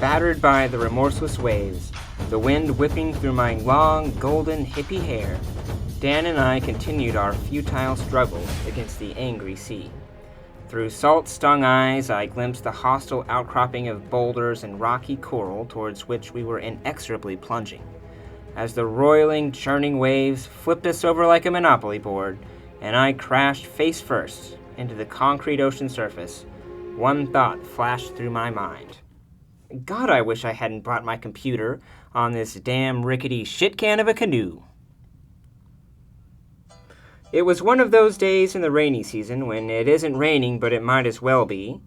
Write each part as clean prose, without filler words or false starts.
battered by the remorseless waves, the wind whipping through my long, golden, hippie hair, Dan and I continued our futile struggle against the angry sea. Through salt-stung eyes, I glimpsed the hostile outcropping of boulders and rocky coral towards which we were inexorably plunging. As the roiling, churning waves flipped us over like a Monopoly board, and I crashed face first into the concrete ocean surface, one thought flashed through my mind. God, I wish I hadn't brought my computer on this damn rickety shit can of a canoe. It was one of those days in the rainy season when it isn't raining but it might as well be,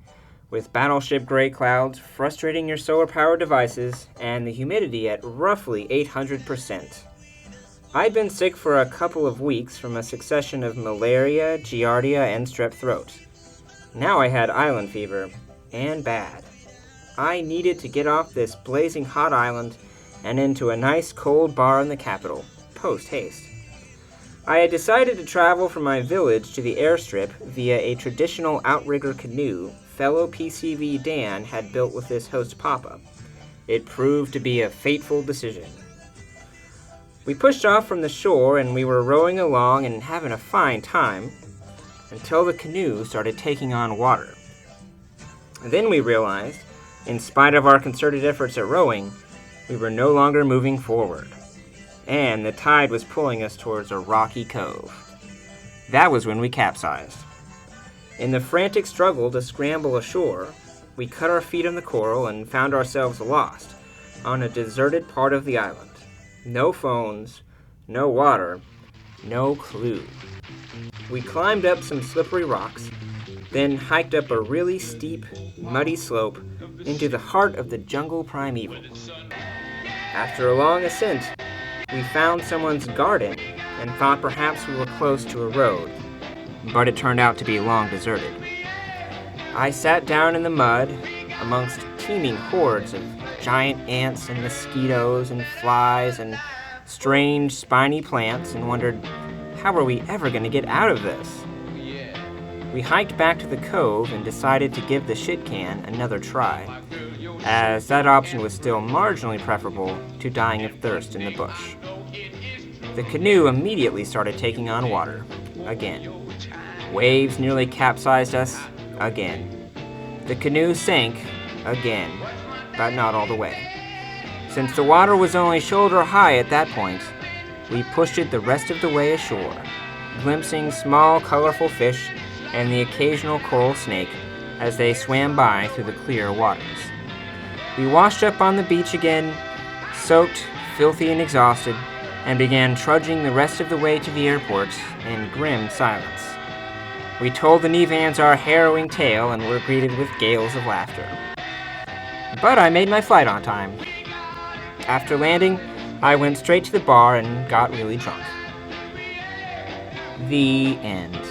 with battleship gray clouds frustrating your solar-powered devices and the humidity at roughly 800%. I'd been sick for a couple of weeks from a succession of malaria, giardia, and strep throat. Now I had island fever, and bad. I needed to get off this blazing hot island and into a nice cold bar in the capital, post-haste. I had decided to travel from my village to the airstrip via a traditional outrigger canoe fellow PCV Dan had built with his host Papa. It proved to be a fateful decision. We pushed off from the shore and we were rowing along and having a fine time until the canoe started taking on water. Then we realized, in spite of our concerted efforts at rowing, we were no longer moving forward, and the tide was pulling us towards a rocky cove. That was when we capsized. In the frantic struggle to scramble ashore, we cut our feet on the coral and found ourselves lost on a deserted part of the island. No phones, no water, no clue. We climbed up some slippery rocks, then hiked up a really steep, muddy slope into the heart of the jungle primeval. After a long ascent, we found someone's garden and thought perhaps we were close to a road, but it turned out to be long deserted. I sat down in the mud amongst teeming hordes of giant ants and mosquitoes and flies and strange spiny plants and wondered, how are we ever going to get out of this? We hiked back to the cove and decided to give the shit can another try, as that option was still marginally preferable to dying of thirst in the bush. The canoe immediately started taking on water, again. Waves nearly capsized us, again. The canoe sank, again, but not all the way. Since the water was only shoulder high at that point, we pushed it the rest of the way ashore, glimpsing small, colorful fish and the occasional coral snake as they swam by through the clear waters. We washed up on the beach again, soaked, filthy, and exhausted, and began trudging the rest of the way to the airport in grim silence. We told the Nevans our harrowing tale and were greeted with gales of laughter. But I made my flight on time. After landing, I went straight to the bar and got really drunk. The end.